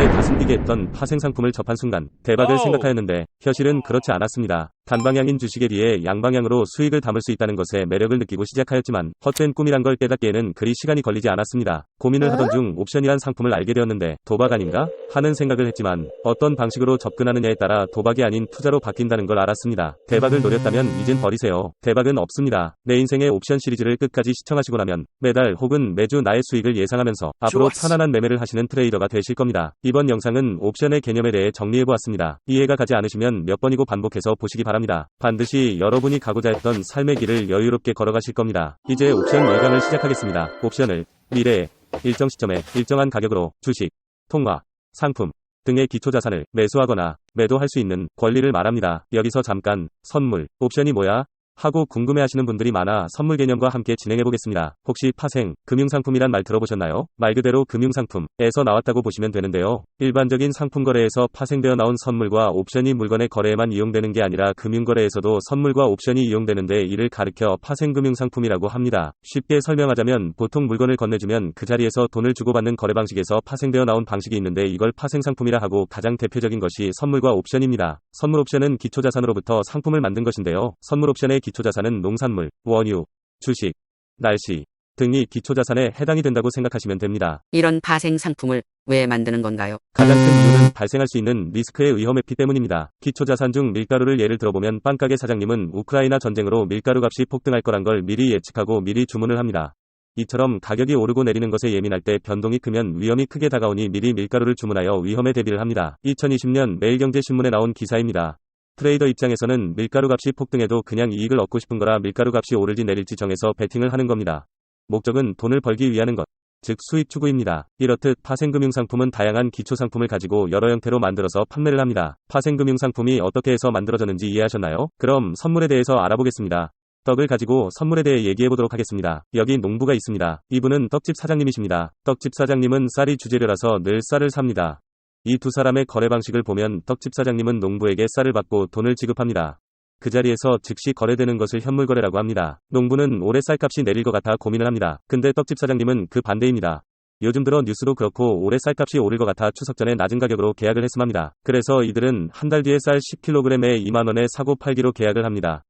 옥션에 가슴 뛰게 했던 파생 상품을 접한 순간 대박을 생각하였는데 현실은 그렇지 않았습니다. 단방향인 주식에 비해 양방향으로 수익을 담을 수 있다는 것에 매력을 느끼고 시작하였지만 헛된 꿈이란 걸 깨닫기에는 그리 시간이 걸리지 않았습니다. 고민을 하던 중 옵션이란 상품을 알게 되었는데 도박 아닌가? 하는 생각을 했지만 어떤 방식으로 접근하느냐에 따라 도박이 아닌 투자로 바뀐다는 걸 알았습니다. 대박을 노렸다면 이젠 버리세요. 대박은 없습니다. 내 인생의 옵션 시리즈를 끝까지 시청하시고 나면 매달 혹은 매주 나의 수익을 예상하면서 앞으로 편안한 매매를 하시는 트레이더가 되실 겁니다. 이번 영상은 옵션의 개념에 대해 정리해보았습니다. 이해가 가지 않으시면 몇 번이고 반복해서 보시기 바랍니다. 반드시 여러분이 가고자 했던 삶의 길을 여유롭게 걸어가실 겁니다. 이제 옵션 1강을 시작하겠습니다. 옵션을 미래에 일정 시점에 일정한 가격으로 주식, 통화, 상품 등의 기초자산을 매수하거나 매도할 수 있는 권리를 말합니다. 여기서 잠깐 선물, 옵션이 뭐야? 하고 궁금해하시는 분들이 많아 선물 개념과 함께 진행해보겠습니다. 혹시 파생, 금융상품이란 말 들어보셨나요? 말 그대로 금융상품에서 나왔다고 보시면 되는데요. 일반적인 상품 거래에서 파생되어 나온 선물과 옵션이 물건의 거래에만 이용되는 게 아니라 금융거래에서도 선물과 옵션이 이용되는데 이를 가리켜 파생금융상품이라고 합니다. 쉽게 설명하자면 보통 물건을 건네주면 그 자리에서 돈을 주고받는 거래 방식에서 파생되어 나온 방식이 있는데 이걸 파생상품이라 하고 가장 대표적인 것이 선물과 옵션입니다. 선물 옵션은 기초자산으로부터 상품을 만든 것인데요. 선물 옵션의 기초자산은 농산물, 원유, 주식, 날씨 등이 기초자산에 해당이 된다고 생각하시면 됩니다. 이런 파생 상품을 왜 만드는 건가요? 가장 큰 이유는 발생할 수 있는 리스크의 위험회피 때문입니다. 기초자산 중 밀가루를 예를 들어보면 빵가게 사장님은 우크라이나 전쟁으로 밀가루 값이 폭등할 거란 걸 미리 예측하고 미리 주문을 합니다. 이처럼 가격이 오르고 내리는 것에 예민할 때 변동이 크면 위험이 크게 다가오니 미리 밀가루를 주문하여 위험에 대비를 합니다. 2020년 매일경제신문에 나온 기사입니다. 트레이더 입장에서는 밀가루 값이 폭등해도 그냥 이익을 얻고 싶은 거라 밀가루 값이 오를지 내릴지 정해서 베팅을 하는 겁니다. 목적은 돈을 벌기 위하는 것, 즉 수익 추구입니다. 이렇듯 파생금융상품은 다양한 기초상품을 가지고 여러 형태로 만들어서 판매를 합니다. 파생금융상품이 어떻게 해서 만들어졌는지 이해하셨나요? 그럼 선물에 대해서 알아보겠습니다. 떡을 가지고 선물에 대해 얘기해보도록 하겠습니다. 여기 농부가 있습니다. 이분은 떡집 사장님이십니다. 떡집 사장님은 쌀이 주재료라서 늘 쌀을 삽니다. 이 두 사람의 거래 방식을 보면 떡집 사장님은 농부에게 쌀을 받고 돈을 지급합니다. 그 자리에서 즉시 거래되는 것을 현물거래라고 합니다. 농부는 올해 쌀값이 내릴 것 같아 고민을 합니다. 근데 떡집 사장님은 그 반대입니다. 요즘 들어 뉴스도 그렇고 올해 쌀값이 오를 것 같아 추석 전에 낮은 가격으로 계약을 했음 합니다. 그래서 이들은 한 달 뒤에 쌀 10kg에 2만원에 사고 팔기로 계약을 합니다.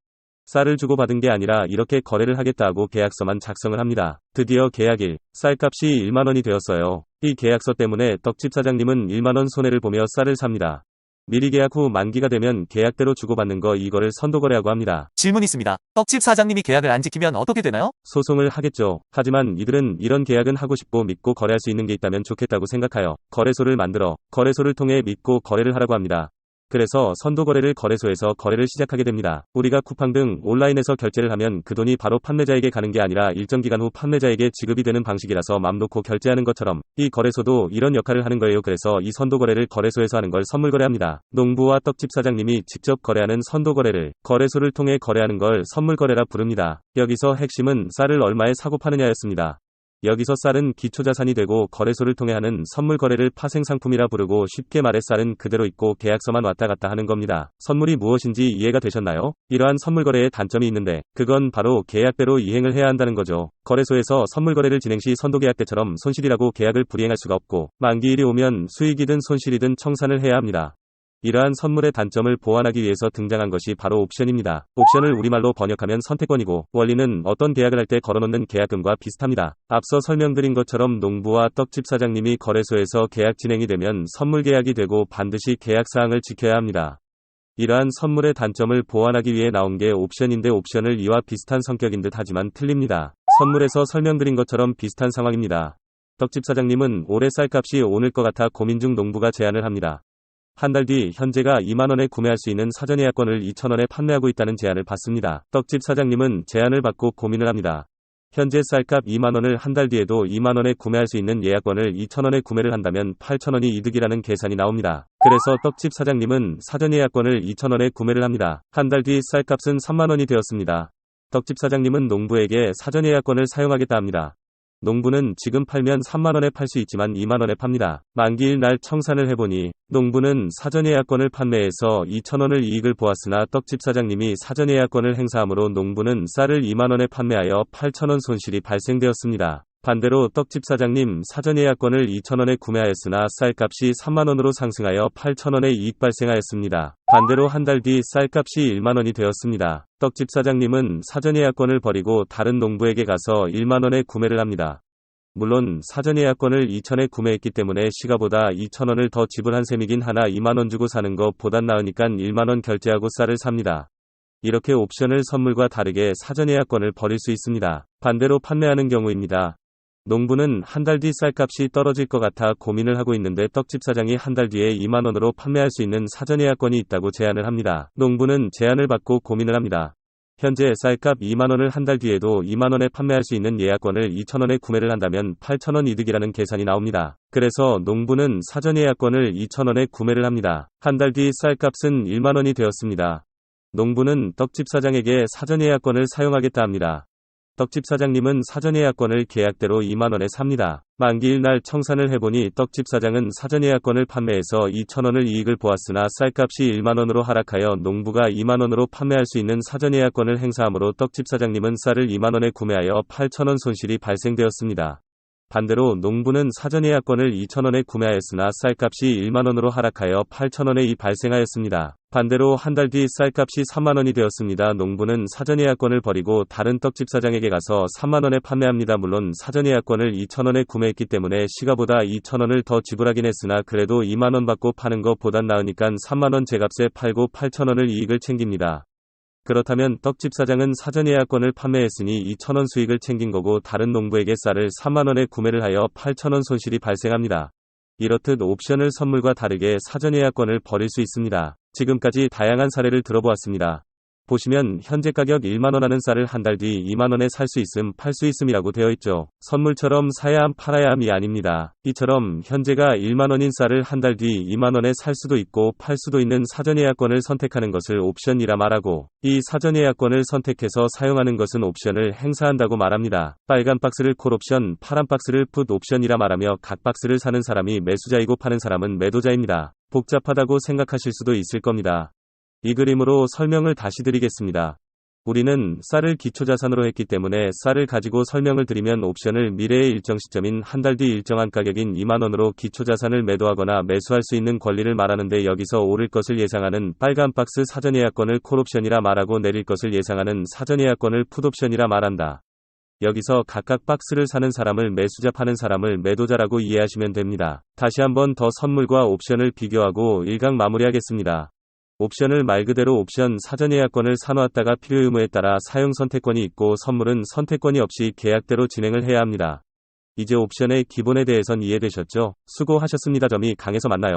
쌀을 주고 받은 게 아니라 이렇게 거래를 하겠다 하고 계약서만 작성을 합니다. 드디어 계약일, 쌀값이 1만원이 되었어요. 이 계약서 때문에 떡집 사장님은 1만원 손해를 보며 쌀을 삽니다. 미리 계약 후 만기가 되면 계약대로 주고받는 거 이거를 선도거래라고 합니다. 질문 있습니다. 떡집 사장님이 계약을 안 지키면 어떻게 되나요? 소송을 하겠죠. 하지만 이들은 이런 계약은 하고 싶고 믿고 거래할 수 있는 게 있다면 좋겠다고 생각하여 거래소를 만들어 거래소를 통해 믿고 거래를 하라고 합니다. 그래서 선도거래를 거래소에서 거래를 시작하게 됩니다. 우리가 쿠팡 등 온라인에서 결제를 하면 그 돈이 바로 판매자에게 가는 게 아니라 일정 기간 후 판매자에게 지급이 되는 방식이라서 맘 놓고 결제하는 것처럼 이 거래소도 이런 역할을 하는 거예요. 그래서 이 선도거래를 거래소에서 하는 걸 선물거래합니다. 농부와 떡집 사장님이 직접 거래하는 선도거래를 거래소를 통해 거래하는 걸 선물거래라 부릅니다. 여기서 핵심은 쌀을 얼마에 사고 파느냐였습니다. 여기서 쌀은 기초자산이 되고 거래소를 통해 하는 선물거래를 파생상품이라 부르고 쉽게 말해 쌀은 그대로 있고 계약서만 왔다 갔다 하는 겁니다. 선물이 무엇인지 이해가 되셨나요? 이러한 선물거래의 단점이 있는데 그건 바로 계약대로 이행을 해야 한다는 거죠. 거래소에서 선물거래를 진행 시 선도계약 때처럼 손실이라고 계약을 불이행할 수가 없고 만기일이 오면 수익이든 손실이든 청산을 해야 합니다. 이러한 선물의 단점을 보완하기 위해서 등장한 것이 바로 옵션입니다. 옵션을 우리말로 번역하면 선택권이고 원리는 어떤 계약을 할 때 걸어놓는 계약금과 비슷합니다. 앞서 설명드린 것처럼 농부와 떡집 사장님이 거래소에서 계약 진행이 되면 선물 계약이 되고 반드시 계약사항을 지켜야 합니다. 이러한 선물의 단점을 보완하기 위해 나온 게 옵션인데 옵션을 이와 비슷한 성격인 듯 하지만 틀립니다. 선물에서 설명드린 것처럼 비슷한 상황입니다. 떡집 사장님은 올해 쌀값이 오를 것 같아 고민 중 농부가 제안을 합니다. 한 달 뒤 현재가 2만원에 구매할 수 있는 사전 예약권을 2천원에 판매하고 있다는 제안을 받습니다. 떡집 사장님은 제안을 받고 고민을 합니다. 현재 쌀값 2만원을 한 달 뒤에도 2만원에 구매할 수 있는 예약권을 2천원에 구매를 한다면 8천원이 이득이라는 계산이 나옵니다. 그래서 떡집 사장님은 사전 예약권을 2천원에 구매를 합니다. 한 달 뒤 쌀값은 3만원이 되었습니다. 떡집 사장님은 농부에게 사전 예약권을 사용하겠다 합니다. 농부는 지금 팔면 3만원에 팔 수 있지만 2만원에 팝니다. 만기일 날 청산을 해보니 농부는 사전 예약권을 판매해서 2천원을 이익을 보았으나 떡집 사장님이 사전 예약권을 행사하므로 농부는 쌀을 2만원에 판매하여 8천원 손실이 발생되었습니다. 반대로 떡집 사장님 사전 예약권을 2,000원에 구매하였으나 쌀값이 3만원으로 상승하여 8,000원의 이익 발생하였습니다. 반대로 한 달 뒤 쌀값이 1만원이 되었습니다. 떡집 사장님은 사전 예약권을 버리고 다른 농부에게 가서 1만원에 구매를 합니다. 물론 사전 예약권을 2,000에 구매했기 때문에 시가보다 2,000원을 더 지불한 셈이긴 하나 2만원 주고 사는 것 보단 나으니깐 1만원 결제하고 쌀을 삽니다. 이렇게 옵션을 선물과 다르게 사전 예약권을 버릴 수 있습니다. 반대로 판매하는 경우입니다. 농부는 한 달 뒤 쌀값이 떨어질 것 같아 고민을 하고 있는데 떡집 사장이 한 달 뒤에 2만원으로 판매할 수 있는 사전 예약권이 있다고 제안을 합니다. 농부는 제안을 받고 고민을 합니다. 현재 쌀값 2만원을 한 달 뒤에도 2만원에 판매할 수 있는 예약권을 2,000원에 구매를 한다면 8,000원 이득이라는 계산이 나옵니다. 그래서 농부는 사전 예약권을 2,000원에 구매를 합니다. 한 달 뒤 쌀값은 1만원이 되었습니다. 농부는 떡집 사장에게 사전 예약권을 사용하겠다 합니다. 떡집 사장님은 사전 예약권을 계약대로 2만원에 삽니다. 만기일 날 청산을 해보니 떡집 사장은 사전 예약권을 판매해서 2,000원을 이익을 보았으나 쌀값이 1만원으로 하락하여 농부가 2만원으로 판매할 수 있는 사전 예약권을 행사하므로 떡집 사장님은 쌀을 2만원에 구매하여 8,000원 손실이 발생되었습니다. 반대로 농부는 사전 예약권을 2,000원에 구매하였으나 쌀값이 1만원으로 하락하여 8,000원의 이익이 발생하였습니다. 반대로 한 달 뒤 쌀값이 3만원이 되었습니다. 농부는 사전 예약권을 버리고 다른 떡집 사장에게 가서 3만원에 판매합니다. 물론 사전 예약권을 2,000원에 구매했기 때문에 시가보다 2,000원을 더 지불하긴 했으나 그래도 2만원 받고 파는 것 보단 나으니까 3만원 제값에 팔고 8,000원을 이익을 챙깁니다. 그렇다면 떡집 사장은 사전 예약권을 판매했으니 2,000원 수익을 챙긴 거고 다른 농부에게 쌀을 3만원에 구매를 하여 8,000원 손실이 발생합니다. 이렇듯 옵션을 선물과 다르게 사전 예약권을 버릴 수 있습니다. 지금까지 다양한 사례를 들어보았습니다. 보시면 현재 가격 1만원 하는 쌀을 한 달 뒤 2만원에 살 수 있음, 팔 수 있음이라고 되어 있죠. 선물처럼 사야 함 팔아야 함이 아닙니다. 이처럼 현재가 1만원인 쌀을 한 달 뒤 2만원에 살 수도 있고 팔 수도 있는 사전 예약권을 선택하는 것을 옵션이라 말하고, 이 사전 예약권을 선택해서 사용하는 것은 옵션을 행사한다고 말합니다. 빨간 박스를 콜옵션, 파란 박스를 풋옵션이라 말하며 각 박스를 사는 사람이 매수자이고 파는 사람은 매도자입니다. 복잡하다고 생각하실 수도 있을 겁니다. 이 그림으로 설명을 다시 드리겠습니다. 우리는 쌀을 기초자산으로 했기 때문에 쌀을 가지고 설명을 드리면 옵션을 미래의 일정 시점인 한 달 뒤 일정한 가격인 2만원으로 기초자산을 매도하거나 매수할 수 있는 권리를 말하는데, 여기서 오를 것을 예상하는 빨간 박스 사전 예약권을 콜옵션이라 말하고 내릴 것을 예상하는 사전 예약권을 풋옵션이라 말한다. 여기서 각각 박스를 사는 사람을 매수자, 파는 사람을 매도자라고 이해하시면 됩니다. 다시 한번 더 선물과 옵션을 비교하고 1강 마무리하겠습니다. 옵션을 말 그대로 옵션, 사전 예약권을 사놓았다가 필요 의무에 따라 사용 선택권이 있고, 선물은 선택권이 없이 계약대로 진행을 해야 합니다. 이제 옵션의 기본에 대해선 이해되셨죠? 수고하셨습니다. 점이 강해서 만나요.